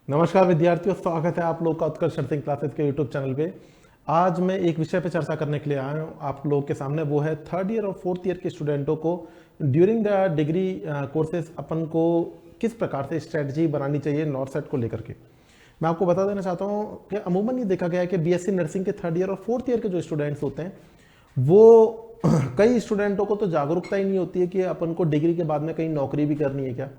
नमस्कार विद्यार्थियों, स्वागत है आप लोग का उत्कर्ष नर्सिंग क्लासेस के यूट्यूब चैनल पे। आज मैं एक विषय पे चर्चा करने के लिए आया हूँ आप लोगों के सामने। वो है थर्ड ईयर और फोर्थ ईयर के स्टूडेंटों को ड्यूरिंग द डिग्री कोर्सेज अपन को किस प्रकार से स्ट्रेटजी बनानी चाहिए नॉर्सेट को लेकर के। मैं आपको बता देना चाहता हूँ कि अमूमन ये देखा गया है कि बीएससी नर्सिंग के थर्ड ईयर और फोर्थ ईयर के जो स्टूडेंट्स होते हैं वो कई स्टूडेंटों को तो जागरूकता ही नहीं होती है कि अपन को डिग्री के बाद में कहीं नौकरी भी करनी है क्या।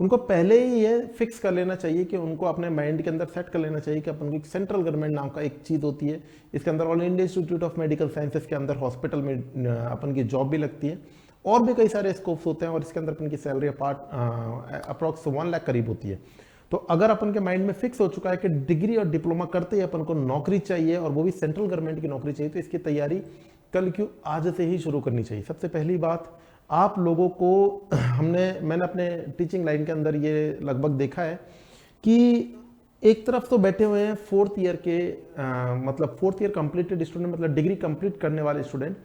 उनको पहले ही ये फिक्स कर लेना चाहिए कि उनको अपने माइंड के अंदर सेट कर लेना चाहिए कि अपन को एक सेंट्रल गवर्नमेंट नाम का एक चीज़ होती है। इसके अंदर all India institute of medical sciences के अंदर हॉस्पिटल में अपन की जॉब भी लगती है और भी कई सारे स्कोप्स होते हैं और इसके अंदर अपन की सैलरी अप्रॉक्स 1 लाख करीब होती है। तो अगर अपन के माइंड में फिक्स हो चुका है कि डिग्री और डिप्लोमा करते ही अपन को नौकरी चाहिए और वो भी सेंट्रल गवर्नमेंट की नौकरी चाहिए, तो इसकी तैयारी कल क्यों आज से ही शुरू करनी चाहिए। सबसे पहली बात, आप लोगों को मैंने अपने टीचिंग लाइन के अंदर ये लगभग देखा है कि एक तरफ तो बैठे हुए हैं फोर्थ ईयर के मतलब फोर्थ ईयर कंप्लीटेड स्टूडेंट, मतलब डिग्री कंप्लीट करने वाले स्टूडेंट,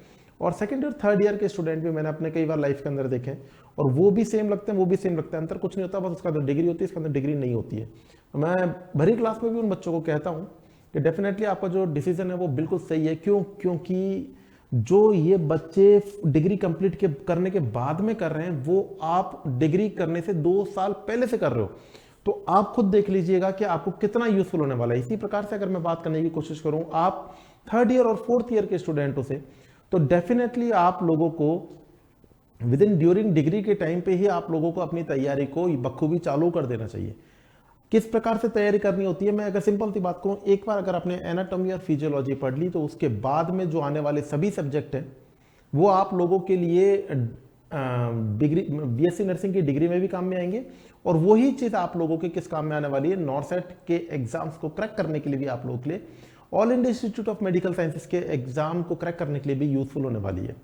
और सेकंड ईयर थर्ड ईयर के स्टूडेंट भी मैंने अपने कई बार लाइफ के अंदर देखे हैं और वो भी सेम लगते हैं, वो भी सेम लगता है। अंतर कुछ नहीं होता, बस उसका अंदर डिग्री होती है, इसके अंदर डिग्री नहीं होती है। मैं भरी क्लास में भी उन बच्चों को कहता हूँ कि डेफिनेटली आपका जो डिसीजन है वो बिल्कुल सही है। क्योंकि जो ये बच्चे डिग्री कंप्लीट करने के बाद में कर रहे हैं वो आप डिग्री करने से 2 साल पहले से कर रहे हो, तो आप खुद देख लीजिएगा कि आपको कितना यूजफुल होने वाला है। इसी प्रकार से अगर मैं बात करने की कोशिश करूं आप थर्ड ईयर और फोर्थ ईयर के स्टूडेंटों से, तो डेफिनेटली आप लोगों को विद इन ड्यूरिंग डिग्री के टाइम पे ही आप लोगों को अपनी तैयारी को बखूबी चालू कर देना चाहिए। किस प्रकार से तैयारी करनी होती है, मैं अगर सिंपल सी बात कहूँ, एक बार अगर आपने एनाटॉमी और फिजियोलॉजी पढ़ ली तो उसके बाद में जो आने वाले सभी सब्जेक्ट हैं वो आप लोगों के लिए डिग्री बीएससी नर्सिंग की डिग्री में भी काम में आएंगे और वही चीज़ आप लोगों के किस काम में आने वाली है, नॉर्सेट के एग्जाम्स को क्रैक करने के लिए भी आप लोगों के लिए, all India institute of medical sciences के एग्जाम को क्रैक करने के लिए भी यूजफुल होने वाली है।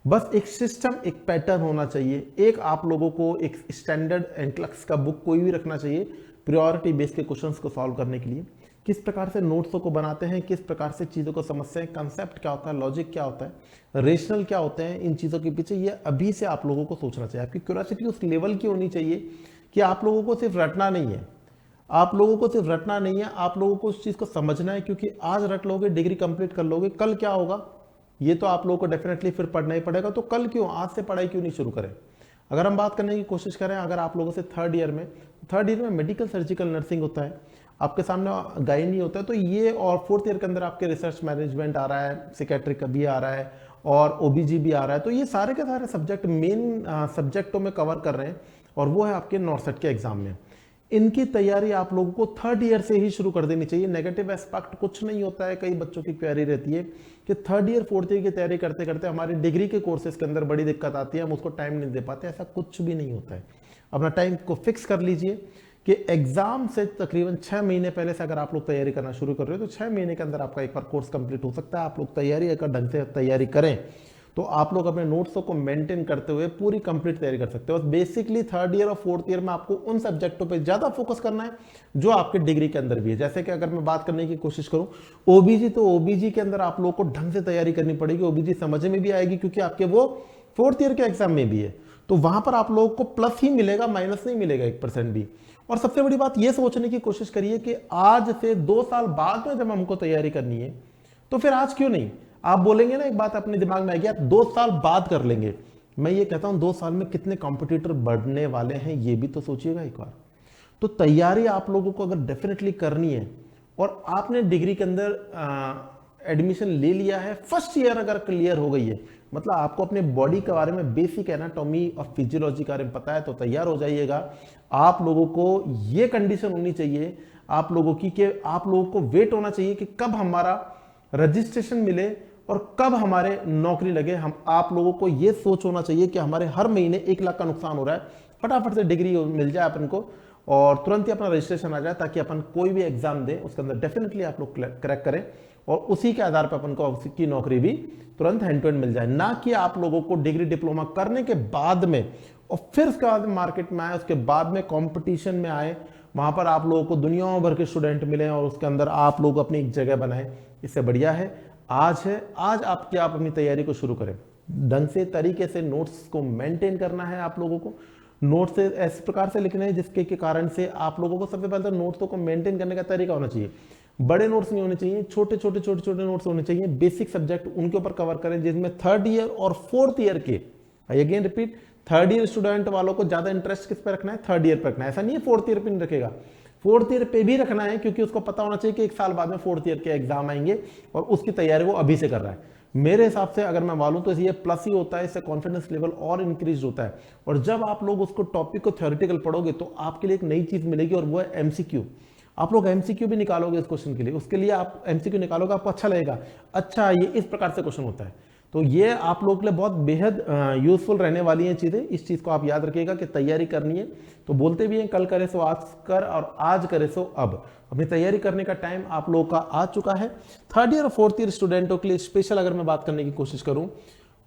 बस एक सिस्टम, एक पैटर्न होना चाहिए। एक आप लोगों को एक स्टैंडर्ड एंक्लक्स का बुक कोई भी रखना चाहिए प्रायोरिटी बेस के क्वेश्चंस को सॉल्व करने के लिए। किस प्रकार से नोट्सों को बनाते हैं, किस प्रकार से चीज़ों को समझते हैं, कंसेप्ट क्या होता है, लॉजिक क्या होता है, रेशनल क्या होते हैं, इन चीज़ों के पीछे ये अभी से आप लोगों को सोचना चाहिए। आपकी क्यूरियोसिटी उस लेवल की होनी चाहिए कि आप लोगों को सिर्फ रटना नहीं है, आप लोगों को सिर्फ रटना नहीं है, आप लोगों को उस चीज़ को समझना है। क्योंकि आज रट लोगे, डिग्री कंप्लीट कर लोगे, कल क्या होगा ये तो आप लोगों को डेफिनेटली फिर पढ़ना ही पड़ेगा। तो कल क्यों, आज से पढ़ाई क्यों नहीं शुरू करें। अगर हम बात करने की कोशिश करें, अगर आप लोगों से थर्ड ईयर में मेडिकल सर्जिकल नर्सिंग होता है, आपके सामने गायनी होता है, तो ये, और फोर्थ ईयर के अंदर आपके रिसर्च मैनेजमेंट आ रहा है, सिकेट्रिक भी आ रहा है और ओबीजी भी आ रहा है, तो ये सारे के सारे सब्जेक्ट मेन सब्जेक्टों में कवर कर रहे हैं और वो है आपके नॉर्सेट के एग्जाम में। इनकी तैयारी आप लोगों को थर्ड ईयर से ही शुरू कर देनी चाहिए। नेगेटिव एस्पेक्ट कुछ नहीं होता है। कई बच्चों की क्वेरी रहती है कि थर्ड ईयर फोर्थ ईयर की तैयारी करते करते हमारी डिग्री के कोर्सेज के अंदर बड़ी दिक्कत आती है, हम उसको टाइम नहीं दे पाते। ऐसा कुछ भी नहीं होता है। अपना टाइम को फिक्स कर लीजिए कि एग्जाम से तकरीबन 6 महीने पहले से अगर आप लोग तैयारी करना शुरू कर रहे हो तो 6 महीने के अंदर आपका एक बार कोर्स कंप्लीट हो सकता है। आप लोग तैयारी अगर ढंग से तैयारी करें तो आप लोग अपने नोट्सों को मेंटेन करते हुए पूरी कंप्लीट तैयारी कर सकते हो। बेसिकली थर्ड ईयर और फोर्थ ईयर में आपको उन सब्जेक्टों पे ज्यादा फोकस करना है जो आपके डिग्री के अंदर भी है। जैसे कि अगर मैं बात करने की कोशिश करूं ओबीजी, तो ओबीजी के अंदर आप लोग को ढंग से तैयारी करनी पड़ेगी। ओबीजी समझ में भी आएगी क्योंकि आपके वो फोर्थ ईयर के एग्जाम में भी है, तो वहां पर आप लोगों को प्लस ही मिलेगा, माइनस नहीं मिलेगा 1% भी। और सबसे बड़ी बात यह सोचने की कोशिश करिए कि आज से 2 साल बाद में जब हमको तैयारी करनी है तो फिर आज क्यों नहीं। आप बोलेंगे ना, एक बात अपने दिमाग में आएगी, आप 2 साल बाद कर लेंगे। मैं ये कहता हूं 2 साल में कितने कॉम्पिटिटर बढ़ने वाले हैं ये भी तो सोचिएगा एक बार। तो तैयारी आप लोगों को अगर डेफिनेटली करनी है और आपने डिग्री के अंदर एडमिशन ले लिया है, फर्स्ट ईयर अगर क्लियर हो गई है, मतलब आपको अपने बॉडी के बारे में बेसिक एनाटॉमी और फिजियोलॉजी के बारे में पता है, तो तैयार हो जाइएगा। आप लोगों को ये कंडीशन होनी चाहिए आप लोगों की कि आप लोगों को वेट होना चाहिए कि कब हमारा रजिस्ट्रेशन मिले और कब हमारे नौकरी लगे। हम आप लोगों को यह सोच होना चाहिए कि हमारे हर महीने 1 लाख का नुकसान हो रहा है, फटाफट से डिग्री मिल जाए अपन को और तुरंत ही अपना रजिस्ट्रेशन आ जाए, ताकि अपन कोई भी एग्जाम दे उसके अंदर डेफिनेटली आप लोग क्रैक करें और उसी के आधार पर अपन को की नौकरी भी तुरंत हैंड टू हैंड मिल जाए। ना कि आप लोगों को डिग्री डिप्लोमा करने के बाद में और फिर उसके बाद मार्केट में आए, उसके बाद में कंपटीशन में आए, वहां पर आप लोगों को दुनिया भर के स्टूडेंट मिले और उसके अंदर आप लोग अपनी एक जगह बनाए। इससे बढ़िया है आज आप अपनी तैयारी को शुरू करें। ढंग से तरीके से नोट्स को मेंटेन करना है आप लोगों को। नोट्स से ऐसे प्रकार से लिखने हैं जिसके के कारण से आप लोगों को सबसे पहले तो नोट्सों को मेंटेन करने का तरीका होना चाहिए। बड़े नोट्स नहीं होने चाहिए, छोटे छोटे छोटे छोटे नोट्स होने चाहिए। बेसिक सब्जेक्ट उनके ऊपर कवर करें जिसमें थर्ड ईयर और फोर्थ ईयर के, I again repeat, third year student वालों को ज्यादा इंटरेस्ट किस पे रखना है, थर्ड ईयर पे रखना है। ऐसा नहीं है फोर्थ ईयर पे नहीं रखेगा, फोर्थ ईयर पे भी रखना है, क्योंकि उसको पता होना चाहिए कि एक साल बाद में फोर्थ ईयर के एग्जाम आएंगे और उसकी तैयारी वो अभी से कर रहा है। मेरे हिसाब से अगर मैं मानूं तो ये प्लस ही होता है, इससे कॉन्फिडेंस लेवल और इंक्रीज होता है। और जब आप लोग उसको टॉपिक को थ्योरेटिकल पढ़ोगे तो आपके लिए एक नई चीज मिलेगी और वो है एमसीक्यू। आप लोग एमसीक्यू भी निकालोगे इस क्वेश्चन के लिए, उसके लिए आप एमसीक्यू निकालोगे, आपको अच्छा लगेगा, अच्छा ये इस प्रकार से क्वेश्चन होता है। तो ये आप लोगों के लिए बहुत बेहद यूजफुल रहने वाली हैं चीजें। इस चीज को आप याद रखिएगा कि तैयारी करनी है तो बोलते भी हैं कल करे सो आज कर और आज करे सो अब। अपनी तैयारी करने का टाइम आप लोगों का आ चुका है। थर्ड ईयर और फोर्थ ईयर स्टूडेंटों के लिए स्पेशल अगर मैं बात करने की कोशिश करूं,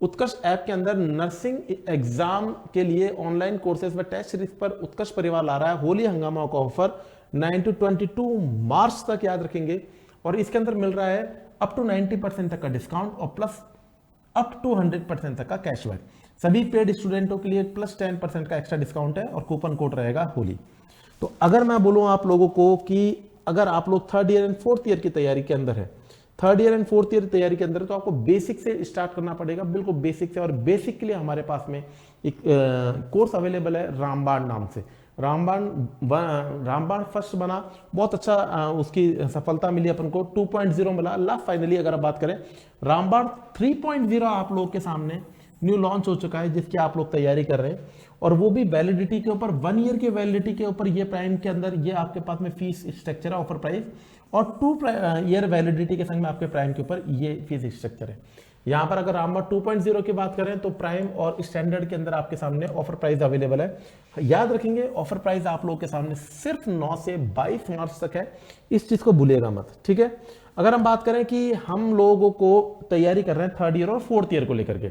उत्कर्ष ऐप के अंदर नर्सिंग एग्जाम के लिए ऑनलाइन कोर्सेज व टेस्ट सीरीज पर उत्कर्ष परिवार ला रहा है होली हंगामा का ऑफर 9 to 22 मार्च तक, याद रखेंगे। और इसके अंदर मिल रहा है अप टू 90% तक का डिस्काउंट और प्लस अप टू 100% तक का कैशबैक। सभी पेड स्टूडेंटों के लिए प्लस 10% का एक्स्ट्रा डिस्काउंट है और कूपन कोड रहेगा होली। तो अगर मैं बोलूं आप लोगों को कि अगर आप लोग third year and fourth year की तैयारी के अंदर है, third year and fourth year तैयारी के अंदर, तो आपको बेसिक से स्टार्ट करना पड़ेगा, बिल्कुल बेसिक से। और बेसिक के लिए हमारे पास में एक कोर्स अवेलेबल है रामबाण नाम से। रामबाण फर्स्ट बना, बहुत अच्छा उसकी सफलता मिली अपन को, 2.0 मिला। लास्ट फाइनली अगर आप बात करें रामबाण 3.0 आप लोगों के सामने न्यू लॉन्च हो चुका है, जिसकी आप लोग तैयारी कर रहे हैं। और वो भी वैलिडिटी के ऊपर, 1 ईयर की वैलिडिटी के ऊपर। ये प्राइम के अंदर ये आपके पास में फीस स्ट्रक्चर है, ऑफर प्राइस, और 2 ईयर वैलिडिटी के संग में आपके प्राइम के ऊपर ये फीस स्ट्रक्चर है। यहाँ पर अगर रामबाण 2.0 की बात करें तो प्राइम और स्टैंडर्ड के अंदर आपके सामने ऑफर प्राइस अवेलेबल है। याद रखेंगे ऑफर प्राइस आप लोगों के सामने सिर्फ 9 से 22 मार्च तक है, इस चीज को भूलिएगा मत, ठीक है। अगर हम बात करें कि हम लोगों को तैयारी कर रहे हैं थर्ड ईयर और फोर्थ ईयर को लेकर के,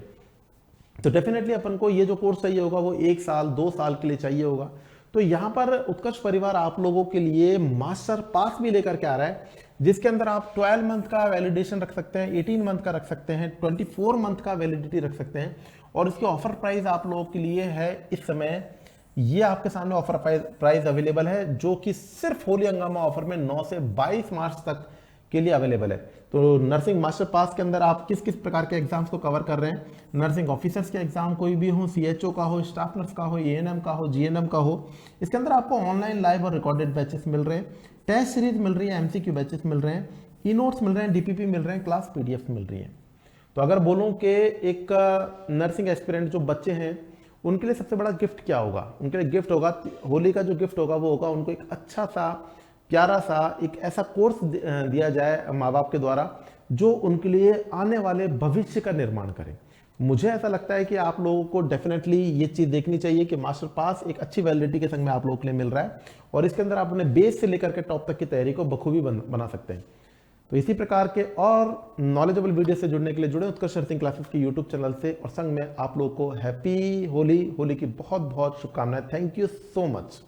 तो डेफिनेटली अपन को ये जो कोर्स चाहिए होगा वो 1 साल 2 साल के लिए चाहिए होगा। तो यहाँ पर उत्कर्ष परिवार आप लोगों के लिए मास्टर पास भी लेकर के आ रहा है, जिसके अंदर आप 12 मंथ का वैलिडेशन रख सकते हैं, 18 मंथ का रख सकते हैं, 24 मंथ का वैलिडिटी रख सकते हैं। और इसके ऑफर प्राइस आप लोगों के लिए है इस समय, ये आपके सामने ऑफर प्राइस अवेलेबल है, जो कि सिर्फ होली हंगामा ऑफर में 9 से 22 मार्च तक के लिए अवेलेबल है। तो नर्सिंग मास्टर पास के अंदर आप किस किस प्रकार के एग्जाम्स को कवर कर रहे हैं, नर्सिंग ऑफिसर्स के एग्जाम कोई भी हो, सीएचओ का हो, स्टाफ नर्स का हो, एएनएम का हो, जीएनएम का हो, इसके अंदर आपको ऑनलाइन लाइव और रिकॉर्डेड बैचेस मिल रहे हैं, टेस्ट सीरीज मिल रही है, एमसीक्यू बैचेस मिल रहे हैं, ई नोट्स मिल रहे हैं, डीपीपी मिल रहे हैं, क्लास पीडीएफ मिल रही है। तो अगर बोलूं कि एक नर्सिंग एस्पिरेंट जो बच्चे हैं उनके लिए सबसे बड़ा गिफ्ट क्या होगा, उनके लिए गिफ्ट होगा, होली का जो गिफ्ट होगा वो होगा उनको एक अच्छा सा प्यारा सा एक ऐसा कोर्स दिया जाए माँ बाप के द्वारा, जो उनके लिए आने वाले भविष्य का निर्माण करे। मुझे ऐसा लगता है कि आप लोगों को डेफिनेटली ये चीज देखनी चाहिए कि मास्टर पास एक अच्छी वैलिडिटी के संग में आप लोगों के लिए मिल रहा है, और इसके अंदर आप अपने बेस से लेकर के टॉप तक की तैयारी को बखूबी बना सकते हैं। तो इसी प्रकार के और नॉलेजेबल वीडियो से जुड़ने के लिए जुड़े उत्कर्ष नर्सिंग क्लासेस के यूट्यूब चैनल से, और संग में आप लोगों को हैप्पी होली की बहुत बहुत शुभकामनाएं। Thank you so much.